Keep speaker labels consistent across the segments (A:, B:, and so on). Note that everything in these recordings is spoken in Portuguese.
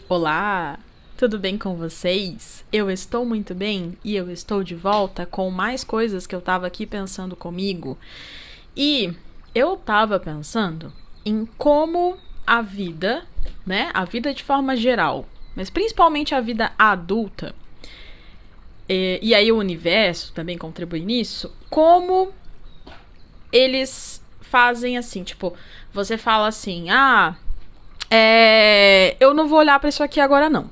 A: Olá, tudo bem com vocês? Eu estou muito bem e eu estou de volta com mais coisas que eu tava aqui pensando comigo. E eu tava pensando em como a vida, né? A vida de forma geral, mas principalmente a vida adulta, e aí o universo também contribui nisso, como eles fazem assim, tipo, você fala assim, eu não vou olhar pra isso aqui agora não,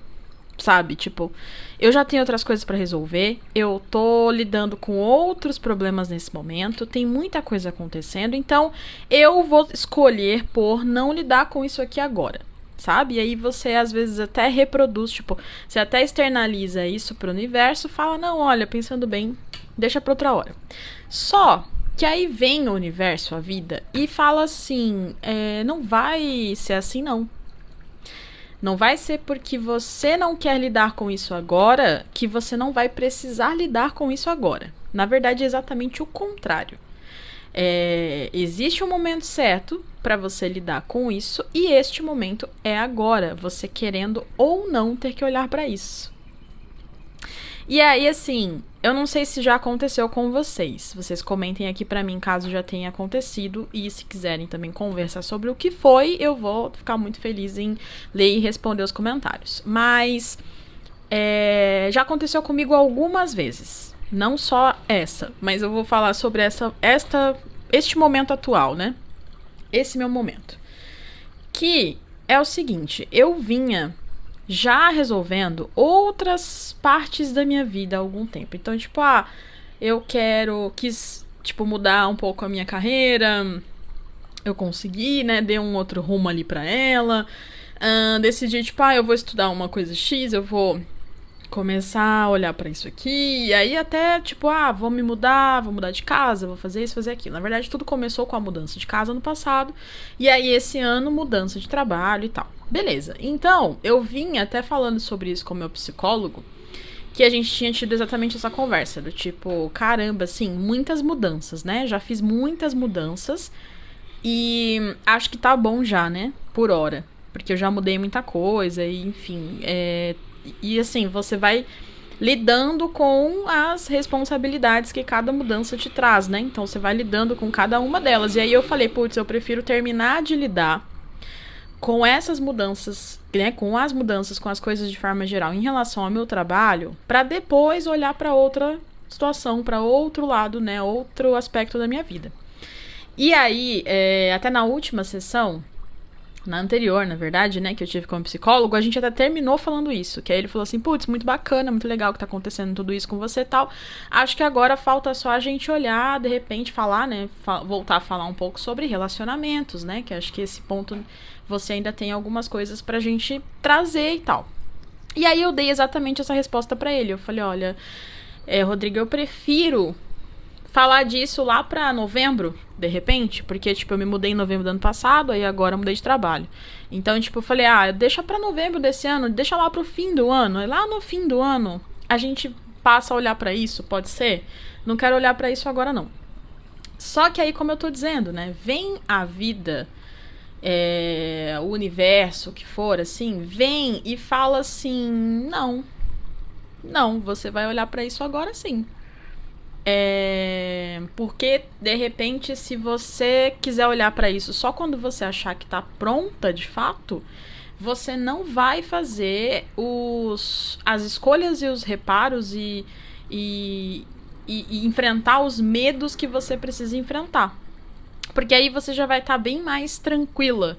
A: sabe? Tipo, eu já tenho outras coisas pra resolver, eu tô lidando com outros problemas nesse momento, tem muita coisa acontecendo, então eu vou escolher por não lidar com isso aqui agora, sabe? E aí você às vezes até reproduz, tipo, você até externaliza isso pro universo, fala, não, olha, pensando bem, deixa pra outra hora. Só que aí vem o universo, a vida, e fala assim, não vai ser assim não. Não vai ser porque você não quer lidar com isso agora que você não vai precisar lidar com isso agora. Na verdade, é exatamente o contrário. Existe um momento certo para você lidar com isso e este momento é agora, você querendo ou não ter que olhar para isso. E aí, assim, eu não sei se já aconteceu com vocês. Vocês comentem aqui pra mim caso já tenha acontecido. E se quiserem também conversar sobre o que foi, eu vou ficar muito feliz em ler e responder os comentários. Mas já aconteceu comigo algumas vezes. Não só essa, mas eu vou falar sobre este momento atual, né? Esse meu momento. Que é o seguinte, eu vinha já resolvendo outras partes da minha vida há algum tempo. Então, tipo, quis, tipo, mudar um pouco a minha carreira. Eu consegui, né? Dei um outro rumo ali pra ela. Decidi, tipo, eu vou estudar uma coisa X, eu vou começar a olhar pra isso aqui. E aí até, tipo, vou mudar de casa, vou fazer isso, fazer aquilo. Na verdade, tudo começou com a mudança de casa no passado. E aí, esse ano, mudança de trabalho e tal. Beleza. Então, eu vim até falando sobre isso com o meu psicólogo, que a gente tinha tido exatamente essa conversa, do tipo, caramba, assim, muitas mudanças, né? Já fiz muitas mudanças e acho que tá bom já, né? Por hora. Porque eu já mudei muita coisa e, enfim, e assim, você vai lidando com as responsabilidades que cada mudança te traz, né? Então você vai lidando com cada uma delas. E aí eu falei, putz, eu prefiro terminar de lidar com essas mudanças, né? Com as mudanças, com as coisas de forma geral em relação ao meu trabalho, pra depois olhar pra outra situação, pra outro lado, né? Outro aspecto da minha vida. E aí, até na última sessão, na anterior, na verdade, né, que eu tive como psicólogo, a gente até terminou falando isso, que aí ele falou assim, putz, muito bacana, muito legal que tá acontecendo tudo isso com você e tal, acho que agora falta só a gente olhar, de repente falar, né, voltar a falar um pouco sobre relacionamentos, né, que acho que esse ponto você ainda tem algumas coisas pra gente trazer e tal. E aí eu dei exatamente essa resposta pra ele, eu falei, olha, Rodrigo, eu prefiro falar disso lá pra novembro, de repente, porque, tipo, eu me mudei em novembro do ano passado, aí agora eu mudei de trabalho. Então, tipo, eu falei, deixa pra novembro desse ano, deixa lá pro fim do ano, e lá no fim do ano a gente passa a olhar pra isso, pode ser? Não quero olhar pra isso agora, não. Só que aí, como eu tô dizendo, né, vem a vida, o universo, o que for, assim, vem e fala assim, não, você vai olhar pra isso agora sim. Porque, de repente, se você quiser olhar pra isso só quando você achar que tá pronta, de fato, você não vai fazer as escolhas e os reparos e enfrentar os medos que você precisa enfrentar. Porque aí você já vai estar bem mais tranquila.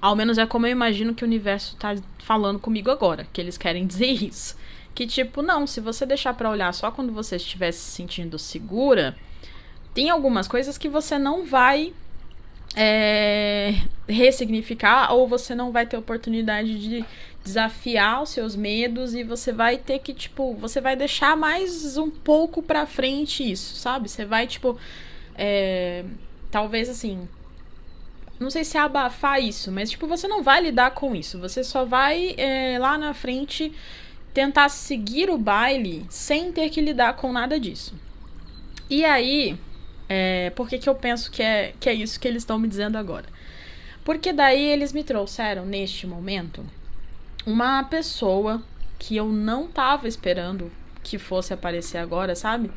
A: Ao menos é como eu imagino que o universo tá falando comigo agora, que eles querem dizer isso. Que, tipo, não, se você deixar pra olhar só quando você estiver se sentindo segura, tem algumas coisas que você não vai ressignificar, ou você não vai ter oportunidade de desafiar os seus medos, e você vai ter que, tipo, você vai deixar mais um pouco pra frente isso, sabe? Você vai, tipo, talvez, assim, não sei se é abafar isso, mas, tipo, você não vai lidar com isso, você só vai lá na frente tentar seguir o baile sem ter que lidar com nada disso. E aí, Por que eu penso que é isso que eles estão me dizendo agora? Porque daí eles me trouxeram, neste momento, uma pessoa que eu não tava esperando que fosse aparecer agora, sabe?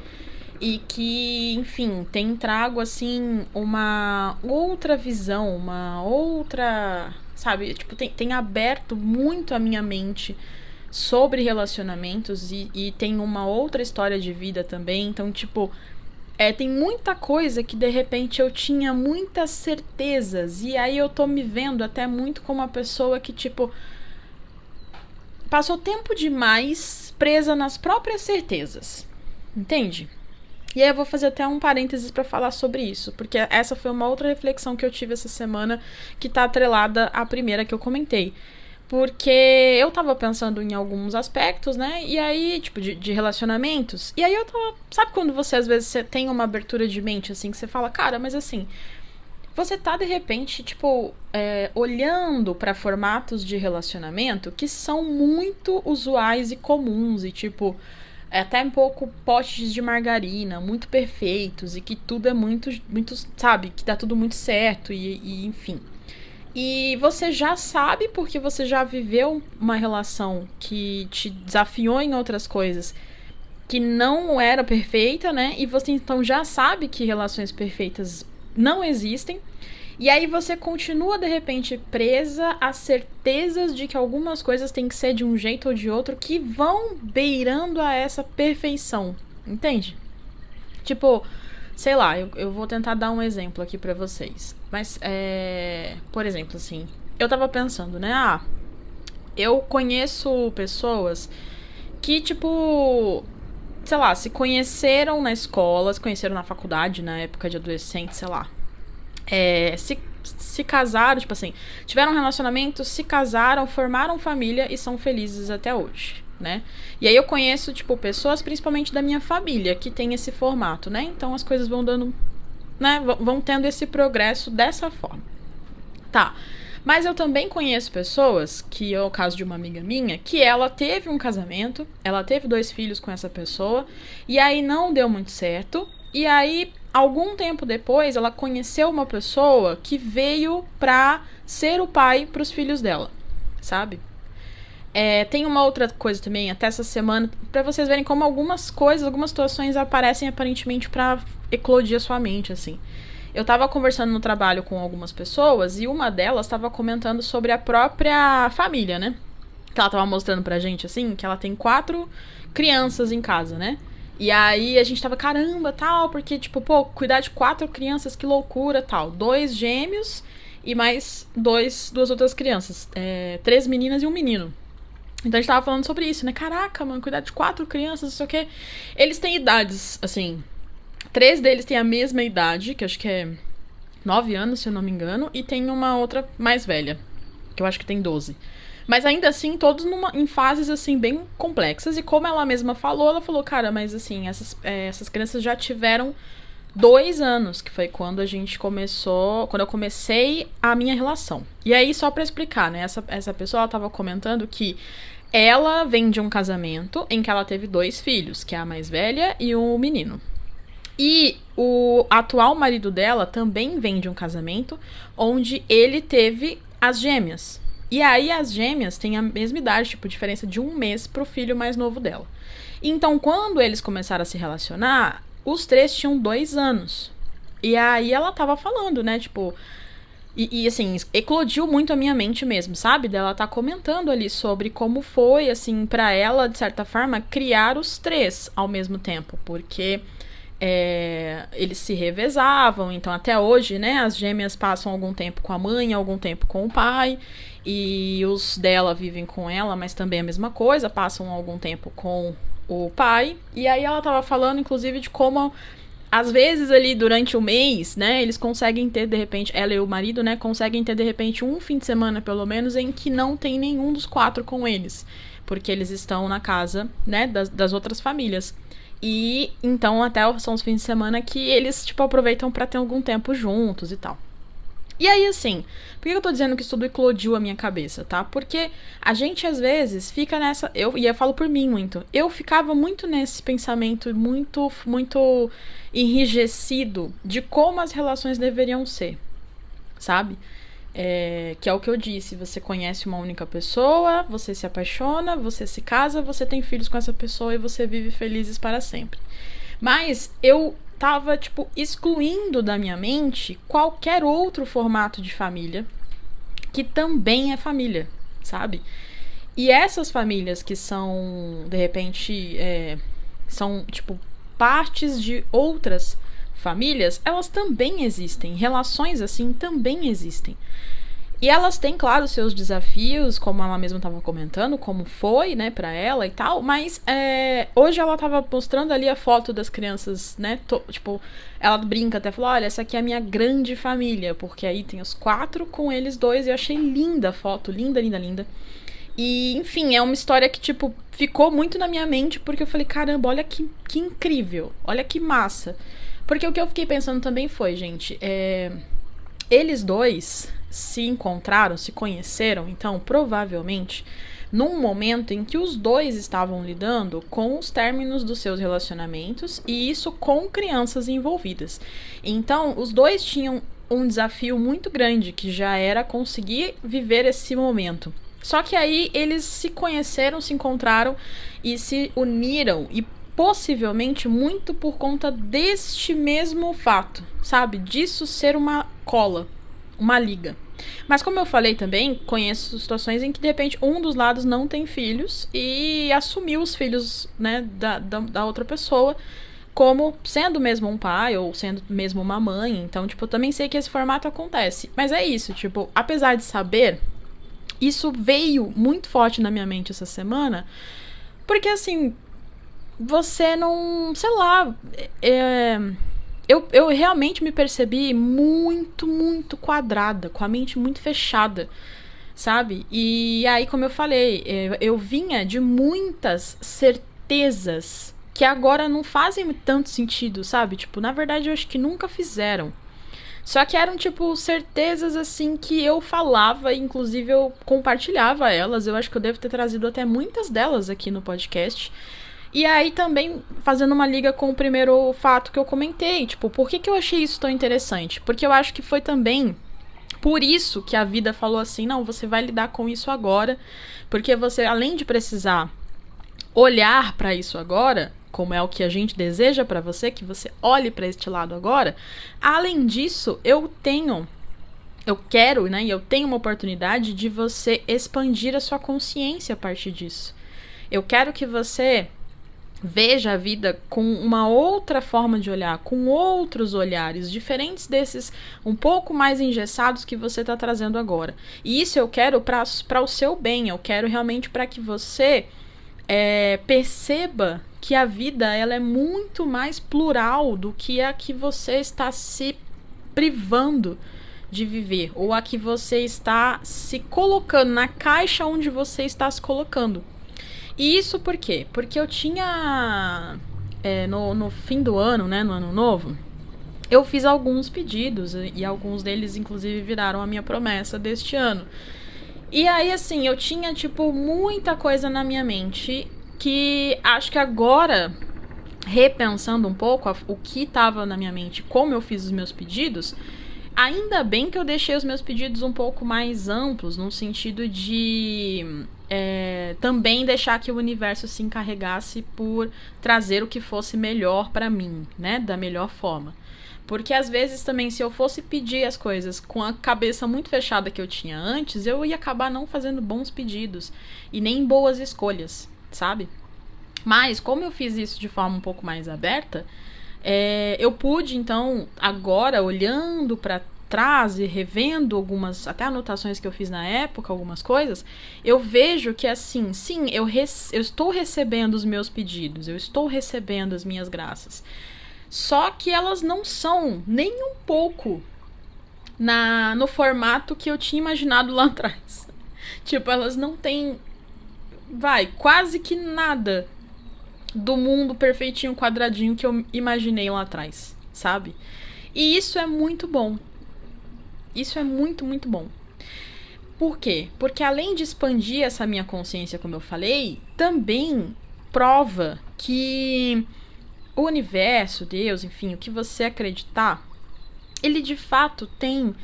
A: E que, enfim, tem trago, assim, uma outra visão, uma outra... Sabe? Tipo, tem aberto muito a minha mente sobre relacionamentos e tem uma outra história de vida também. Então, tipo, tem muita coisa que de repente eu tinha muitas certezas. E aí eu tô me vendo até muito como uma pessoa que, tipo, passou tempo demais presa nas próprias certezas. Entende? E aí eu vou fazer até um parênteses pra falar sobre isso, porque essa foi uma outra reflexão que eu tive essa semana que tá atrelada à primeira que eu comentei. Porque eu tava pensando em alguns aspectos, né? E aí, tipo, de relacionamentos. E aí eu tava... Sabe quando você, às vezes, você tem uma abertura de mente, assim, que você fala, cara, mas assim... Você tá, de repente, tipo, olhando pra formatos de relacionamento que são muito usuais e comuns. E, tipo, até um pouco potes de margarina, muito perfeitos. E que tudo é muito, sabe? Que dá tudo muito certo e enfim... E você já sabe, porque você já viveu uma relação que te desafiou em outras coisas, que não era perfeita, né? E você então já sabe que relações perfeitas não existem. E aí você continua, de repente, presa às certezas de que algumas coisas têm que ser de um jeito ou de outro, que vão beirando a essa perfeição. Entende? Tipo... Sei lá, eu vou tentar dar um exemplo aqui pra vocês. Mas, por exemplo, assim, eu tava pensando, né? Eu conheço pessoas que, tipo, sei lá, se conheceram na escola, se conheceram na faculdade, na época de adolescente, sei lá. Se casaram, tipo assim, tiveram um relacionamento, se casaram, formaram família e são felizes até hoje, né? E aí eu conheço, tipo, pessoas, principalmente da minha família, que tem esse formato, né? Então as coisas vão dando, né? Vão tendo esse progresso dessa forma. Tá. Mas eu também conheço pessoas, que é o caso de uma amiga minha, que ela teve um casamento, ela teve 2 filhos com essa pessoa, e aí não deu muito certo, e aí, algum tempo depois, ela conheceu uma pessoa que veio pra ser o pai pros filhos dela, sabe? Tem uma outra coisa também, até essa semana, pra vocês verem como algumas coisas, algumas situações aparecem aparentemente pra eclodir a sua mente, assim. Eu tava conversando no trabalho com algumas pessoas e uma delas tava comentando sobre a própria família, né? Que ela tava mostrando pra gente, assim, que ela tem 4 crianças em casa, né? E aí a gente tava, caramba, tal, porque, tipo, pô, cuidar de 4 crianças, que loucura, tal. 2 gêmeos e mais 2 outras crianças. 3 meninas e um menino. Então a gente tava falando sobre isso, né? Caraca, mano, cuidar de 4 crianças, não sei o quê. Eles têm idades, assim... 3 deles têm a mesma idade, que acho que é 9 anos, se eu não me engano. E tem uma outra mais velha, que eu acho que tem 12. Mas ainda assim, todos em fases, assim, bem complexas. E como ela mesma falou, ela falou, cara, mas assim, essas crianças já tiveram 2 anos, que foi quando a gente começou... Quando eu comecei a minha relação. E aí, só pra explicar, né? Essa pessoa, ela tava comentando que ela vem de um casamento em que ela teve 2 filhos, que é a mais velha e o menino. E o atual marido dela também vem de um casamento onde ele teve as gêmeas. E aí as gêmeas têm a mesma idade, tipo, diferença de 1 mês pro filho mais novo dela. Então, quando eles começaram a se relacionar, os 3 tinham 2 anos. E aí ela tava falando, né, tipo... E assim, eclodiu muito a minha mente mesmo, sabe? Dela tá comentando ali sobre como foi, assim, pra ela, de certa forma, criar os 3 ao mesmo tempo. Porque... eles se revezavam, então até hoje, né, as gêmeas passam algum tempo com a mãe, algum tempo com o pai, e os dela vivem com ela, mas também a mesma coisa, passam algum tempo com o pai. E aí ela tava falando, inclusive, de como às vezes ali durante o mês, né, eles conseguem ter, de repente, ela e o marido, né, conseguem ter, de repente, um fim de semana, pelo menos, em que não tem nenhum dos 4 com eles, porque eles estão na casa, né, das outras famílias. E então até são os fins de semana que eles, tipo, aproveitam pra ter algum tempo juntos e tal. E aí, assim, por que eu tô dizendo que isso tudo eclodiu a minha cabeça, tá? Porque a gente, às vezes, fica nessa... E eu falo por mim muito. Eu ficava muito nesse pensamento muito enrijecido de como as relações deveriam ser, sabe? Que é o que eu disse. Você conhece uma única pessoa, você se apaixona, você se casa, você tem filhos com essa pessoa e você vive felizes para sempre. Mas eu tava, tipo, excluindo da minha mente qualquer outro formato de família que também é família, sabe? E essas famílias que são, de repente, são, tipo, partes de outras famílias, elas também existem. Relações assim também existem. E elas têm, claro, seus desafios, como ela mesma estava comentando, como foi, né, pra ela e tal, mas hoje ela tava mostrando ali a foto das crianças, né, tipo, ela brinca até, falou, olha, essa aqui é a minha grande família, porque aí tem os 4 com eles 2, e eu achei linda a foto, linda, linda, linda. E, enfim, é uma história que, tipo, ficou muito na minha mente, porque eu falei, caramba, olha que incrível, olha que massa. Porque o que eu fiquei pensando também foi, gente, eles dois se encontraram, se conheceram, então, provavelmente, num momento em que os dois estavam lidando com os términos dos seus relacionamentos, e isso com crianças envolvidas. Então, os dois tinham um desafio muito grande, que já era conseguir viver esse momento. Só que aí eles se conheceram, se encontraram e se uniram, e possivelmente muito por conta deste mesmo fato, sabe? Disso ser uma cola, uma liga. Mas como eu falei também, conheço situações em que de repente um dos lados não tem filhos e assumiu os filhos, né, da outra pessoa como sendo mesmo um pai ou sendo mesmo uma mãe. Então, tipo, eu também sei que esse formato acontece. Mas é isso, tipo, apesar de saber, isso veio muito forte na minha mente essa semana, porque assim, você não, sei lá, eu realmente me percebi muito quadrada, com a mente muito fechada, sabe? E aí, como eu falei, eu vinha de muitas certezas que agora não fazem tanto sentido, sabe? Tipo, na verdade, eu acho que nunca fizeram. Só que eram, tipo, certezas, assim, que eu falava, inclusive eu compartilhava elas. Eu acho que eu devo ter trazido até muitas delas aqui no podcast. E aí também fazendo uma liga com o primeiro fato que eu comentei, tipo, por que eu achei isso tão interessante? Porque eu acho que foi também por isso que a vida falou assim, não, você vai lidar com isso agora, porque você, além de precisar olhar para isso agora, como é o que a gente deseja para você, que você olhe para este lado agora, além disso, eu quero, né, e eu tenho uma oportunidade de você expandir a sua consciência a partir disso. Eu quero que você veja a vida com uma outra forma de olhar, com outros olhares, diferentes desses um pouco mais engessados que você está trazendo agora. E isso eu quero para o seu bem, eu quero realmente para que você perceba que a vida ela é muito mais plural do que a que você está se privando de viver, ou a que você está se colocando, na caixa onde você está se colocando. E isso por quê? Porque eu tinha, no fim do ano, né, no ano novo, eu fiz alguns pedidos, e alguns deles, inclusive, viraram a minha promessa deste ano. E aí, assim, eu tinha, tipo, muita coisa na minha mente que acho que agora, repensando um pouco o que estava na minha mente, como eu fiz os meus pedidos, ainda bem que eu deixei os meus pedidos um pouco mais amplos, no sentido de também deixar que o universo se encarregasse por trazer o que fosse melhor pra mim, né, da melhor forma. Porque às vezes também, se eu fosse pedir as coisas com a cabeça muito fechada que eu tinha antes, eu ia acabar não fazendo bons pedidos e nem boas escolhas, sabe? Mas como eu fiz isso de forma um pouco mais aberta, eu pude então, agora olhando pra trás e revendo algumas, até anotações que eu fiz na época, algumas coisas, eu vejo que assim, sim, eu estou recebendo os meus pedidos, eu estou recebendo as minhas graças. Só que elas não são nem um pouco no formato que eu tinha imaginado lá atrás. Tipo, elas não têm, quase que nada do mundo perfeitinho, quadradinho que eu imaginei lá atrás, sabe? E isso é muito bom. Isso é muito, muito bom. Por quê? Porque além de expandir essa minha consciência, como eu falei, também prova que o universo, Deus, enfim, o que você acreditar, ele de fato tem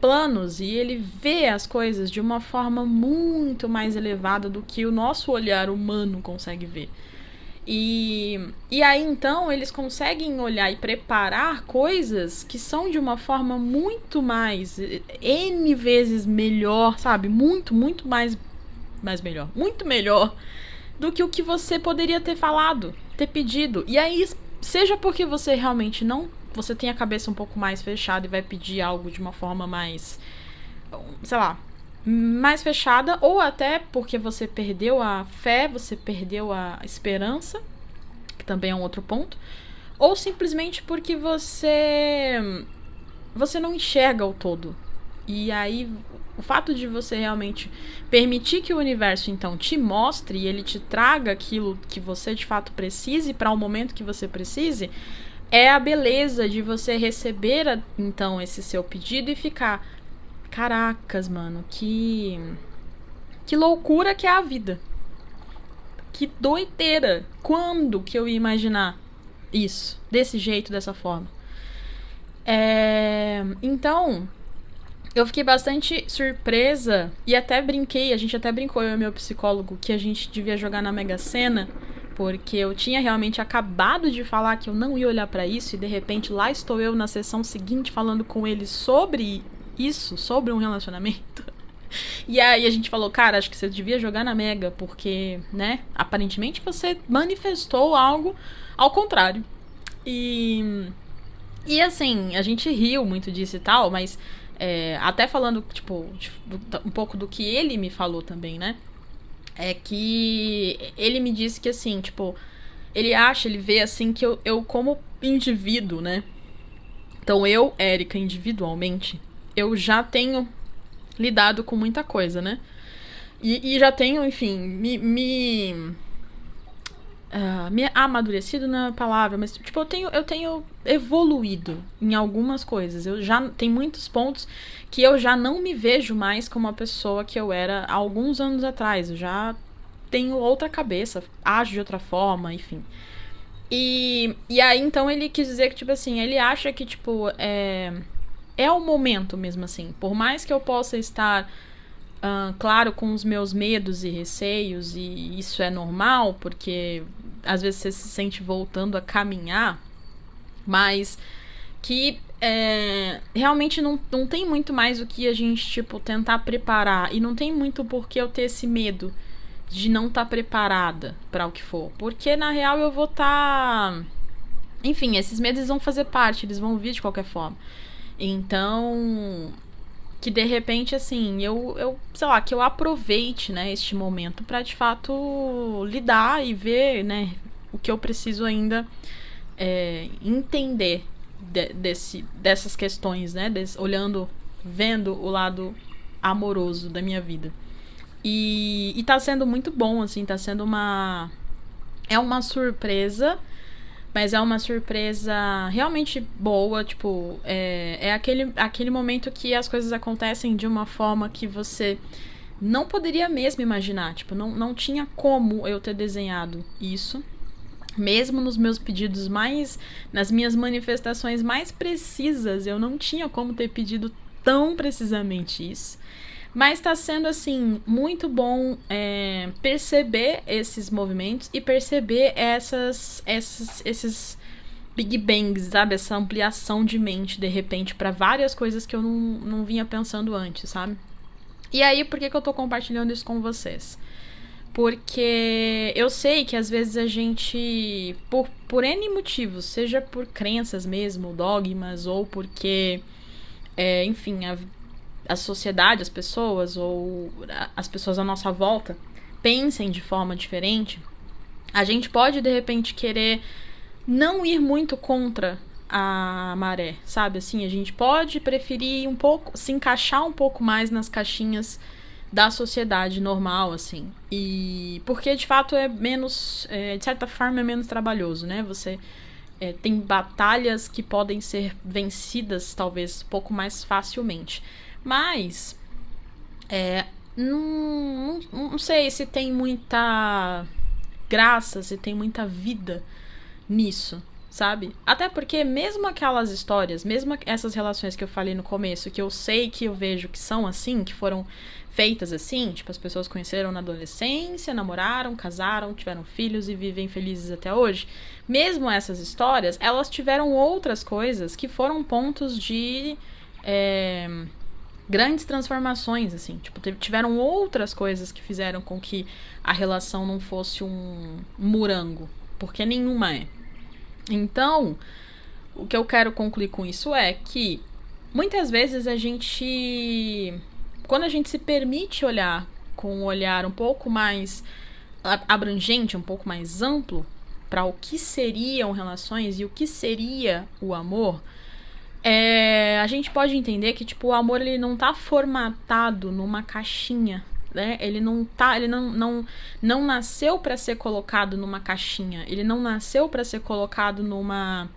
A: planos e ele vê as coisas de uma forma muito mais elevada do que o nosso olhar humano consegue ver. E aí então eles conseguem olhar e preparar coisas que são de uma forma muito mais, N vezes melhor, sabe? Muito, muito mais melhor. Muito melhor do que o que você poderia ter falado, ter pedido. E aí, seja porque você realmente não... Você tem a cabeça um pouco mais fechada e vai pedir algo de uma forma mais... sei lá... mais fechada, ou até porque você perdeu a fé, você perdeu a esperança, que também é um outro ponto, ou simplesmente porque você não enxerga o todo. E aí, o fato de você realmente permitir que o universo, então, te mostre e ele te traga aquilo que você, de fato, precise para o momento que você precise, é a beleza de você receber, então, esse seu pedido e ficar... Caracas, mano, que loucura que é a vida. Que doideira. Quando que eu ia imaginar isso? Desse jeito, dessa forma. Então, eu fiquei bastante surpresa e até brinquei, a gente até brincou, eu e meu psicólogo, que a gente devia jogar na Mega Sena, porque eu tinha realmente acabado de falar que eu não ia olhar pra isso e de repente lá estou eu na sessão seguinte falando com ele sobre isso, sobre um relacionamento. E aí a gente falou, cara, acho que você devia jogar na Mega, porque, né, aparentemente você manifestou algo ao contrário. E assim, a gente riu muito disso e tal, mas até falando, tipo, um pouco do que ele me falou também, né? É que ele me disse que, assim, tipo, ele vê, assim, que eu como indivíduo, né? Então eu, Érica, individualmente, eu já tenho lidado com muita coisa, né? E já tenho, enfim, me amadurecido na palavra, mas tipo, eu tenho evoluído em algumas coisas. Eu já tem muitos pontos que eu já não me vejo mais como a pessoa que eu era há alguns anos atrás. Eu já tenho outra cabeça, ajo de outra forma, enfim. E aí, então, ele quis dizer que, tipo assim, ele acha que, tipo, é o momento mesmo, assim. Por mais que eu possa estar, claro, com os meus medos e receios, e isso é normal, porque às vezes você se sente voltando a caminhar, mas que realmente não tem muito mais o que a gente, tipo, tentar preparar. E não tem muito por que eu ter esse medo de não estar preparada para o que for. Porque, na real, eu vou estar... Enfim, esses medos vão fazer parte, eles vão vir de qualquer forma. Então, que de repente, assim, eu sei lá, que eu aproveite, né, este momento pra de fato lidar e ver, né, o que eu preciso ainda entender dessas questões, né, vendo o lado amoroso da minha vida. E tá sendo muito bom, assim, tá sendo é uma surpresa. Mas é uma surpresa realmente boa, tipo, é aquele momento que as coisas acontecem de uma forma que você não poderia mesmo imaginar. Tipo, não tinha como eu ter desenhado isso. Mesmo nos meus pedidos nas minhas manifestações mais precisas, eu não tinha como ter pedido tão precisamente isso. Mas tá sendo, assim, muito bom perceber esses movimentos e perceber esses big bangs, sabe? Essa ampliação de mente, de repente, para várias coisas que eu não vinha pensando antes, sabe? E aí, por que eu tô compartilhando isso com vocês? Porque eu sei que às vezes a gente, por N motivos, seja por crenças mesmo, dogmas, ou porque, enfim, a sociedade, as pessoas, ou as pessoas à nossa volta pensem de forma diferente, a gente pode, de repente, querer não ir muito contra a maré, sabe? Assim, a gente pode preferir um pouco, se encaixar um pouco mais nas caixinhas da sociedade normal, assim. E porque, de fato, é menos, de certa forma, é menos trabalhoso, né? Você tem batalhas que podem ser vencidas, talvez, um pouco mais facilmente. Mas, não sei se tem muita graça, se tem muita vida nisso, sabe? Até porque mesmo aquelas histórias, mesmo essas relações que eu falei no começo, que eu sei que eu vejo que são assim, que foram feitas assim, tipo, as pessoas conheceram na adolescência, namoraram, casaram, tiveram filhos e vivem felizes até hoje. Mesmo essas histórias, elas tiveram outras coisas que foram pontos de grandes transformações, assim. Tipo, tiveram outras coisas que fizeram com que a relação não fosse um morango. Porque nenhuma é. Então, o que eu quero concluir com isso é que muitas vezes quando a gente se permite olhar com um olhar um pouco mais abrangente, um pouco mais amplo para o que seriam relações e o que seria o amor, a gente pode entender que, tipo, o amor, ele não tá formatado numa caixinha, né? Ele não nasceu para ser colocado numa caixinha. Ele não nasceu para ser colocado numa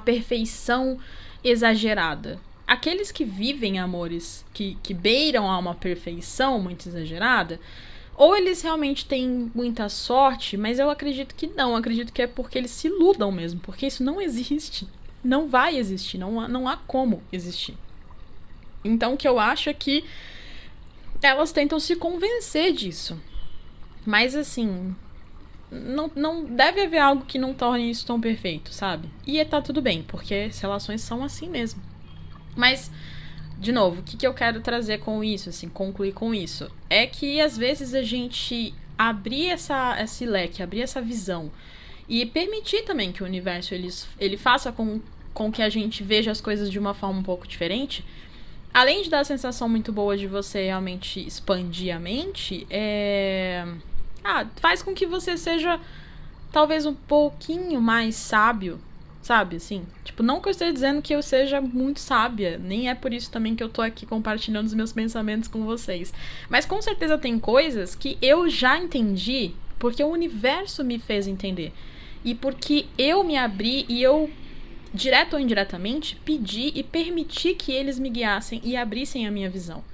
A: perfeição exagerada. Aqueles que vivem amores que beiram a uma perfeição muito exagerada, ou eles realmente têm muita sorte, mas eu acredito que não. Eu acredito que é porque eles se iludam mesmo, porque isso não existe. Não vai existir, não há como existir. Então, o que eu acho é que elas tentam se convencer disso. Mas, assim, não deve haver algo que não torne isso tão perfeito, sabe? E tá tudo bem, porque as relações são assim mesmo. Mas, de novo, o que eu quero trazer com isso, assim, concluir com isso? É que, às vezes, a gente abrir esse leque, abrir essa visão e permitir também que o universo ele faça com que a gente veja as coisas de uma forma um pouco diferente. Além de dar a sensação muito boa de você realmente expandir a mente, faz com que você seja talvez um pouquinho mais sábio, sabe, assim? Tipo, não que eu esteja dizendo que eu seja muito sábia, nem é por isso também que eu tô aqui compartilhando os meus pensamentos com vocês. Mas com certeza tem coisas que eu já entendi porque o universo me fez entender. E porque eu me abri e eu, direto ou indiretamente, pedi e permiti que eles me guiassem e abrissem a minha visão.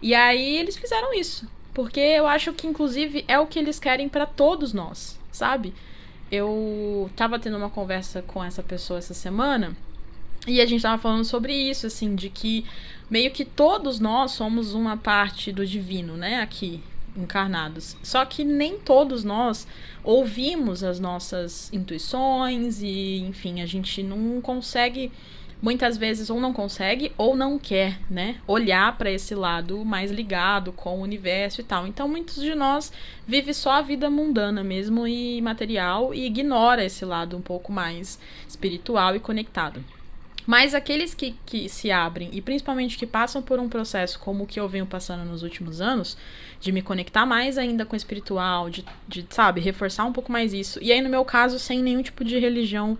A: E aí eles fizeram isso. Porque eu acho que, inclusive, é o que eles querem pra todos nós, sabe? Eu tava tendo uma conversa com essa pessoa essa semana e a gente tava falando sobre isso, assim, de que meio que todos nós somos uma parte do divino, né, aqui, encarnados. Só que nem todos nós ouvimos as nossas intuições e, enfim, a gente não consegue, muitas vezes, ou não consegue ou não quer, né, olhar para esse lado mais ligado com o universo e tal. Então, muitos de nós vivem só a vida mundana mesmo e material e ignora esse lado um pouco mais espiritual e conectado. Mas aqueles que se abrem, e principalmente que passam por um processo como o que eu venho passando nos últimos anos, de me conectar mais ainda com o espiritual, de sabe, reforçar um pouco mais isso. E aí, no meu caso, sem nenhum tipo de religião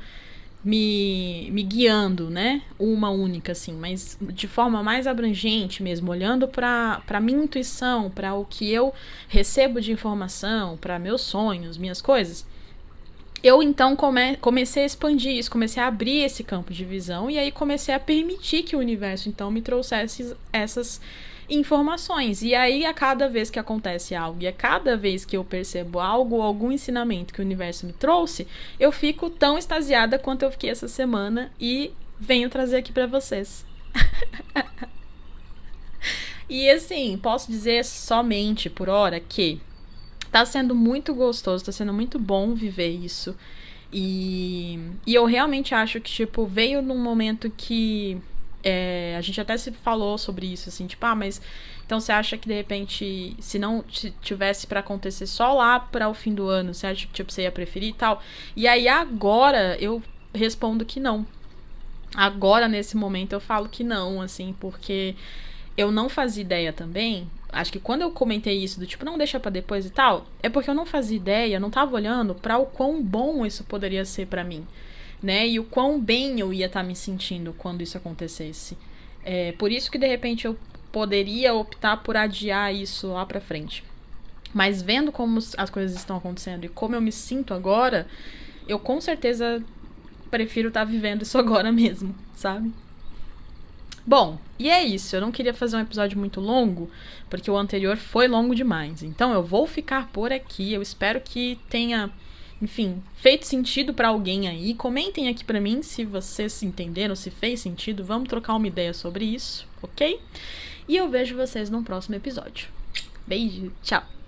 A: me guiando, né? Uma única, assim, mas de forma mais abrangente mesmo, olhando pra minha intuição, pra o que eu recebo de informação, pra meus sonhos, minhas coisas. Eu, então, comecei a expandir isso, comecei a abrir esse campo de visão e aí comecei a permitir que o universo, então, me trouxesse essas informações. E aí, a cada vez que acontece algo e a cada vez que eu percebo algo ou algum ensinamento que o universo me trouxe, eu fico tão extasiada quanto eu fiquei essa semana e venho trazer aqui pra vocês. E, assim, posso dizer somente por hora que tá sendo muito gostoso, tá sendo muito bom viver isso. E eu realmente acho que, tipo, veio num momento que a gente até se falou sobre isso, assim, tipo, mas então você acha que de repente, se não tivesse pra acontecer só lá para o fim do ano, você acha que, tipo, você ia preferir e tal? E aí agora eu respondo que não. Agora, nesse momento, eu falo que não, assim, porque eu não fazia ideia também. Acho que quando eu comentei isso do tipo, não deixa pra depois e tal, é porque eu não fazia ideia, não tava olhando pra o quão bom isso poderia ser pra mim, né? E o quão bem eu ia estar me sentindo quando isso acontecesse. Por isso que de repente eu poderia optar por adiar isso lá pra frente. Mas vendo como as coisas estão acontecendo e como eu me sinto agora, eu com certeza prefiro estar vivendo isso agora mesmo, sabe? Bom, e é isso. Eu não queria fazer um episódio muito longo, porque o anterior foi longo demais. Então eu vou ficar por aqui. Eu espero que tenha, enfim, feito sentido pra alguém aí. Comentem aqui pra mim se vocês entenderam, se fez sentido. Vamos trocar uma ideia sobre isso, ok? E eu vejo vocês no próximo episódio. Beijo, tchau!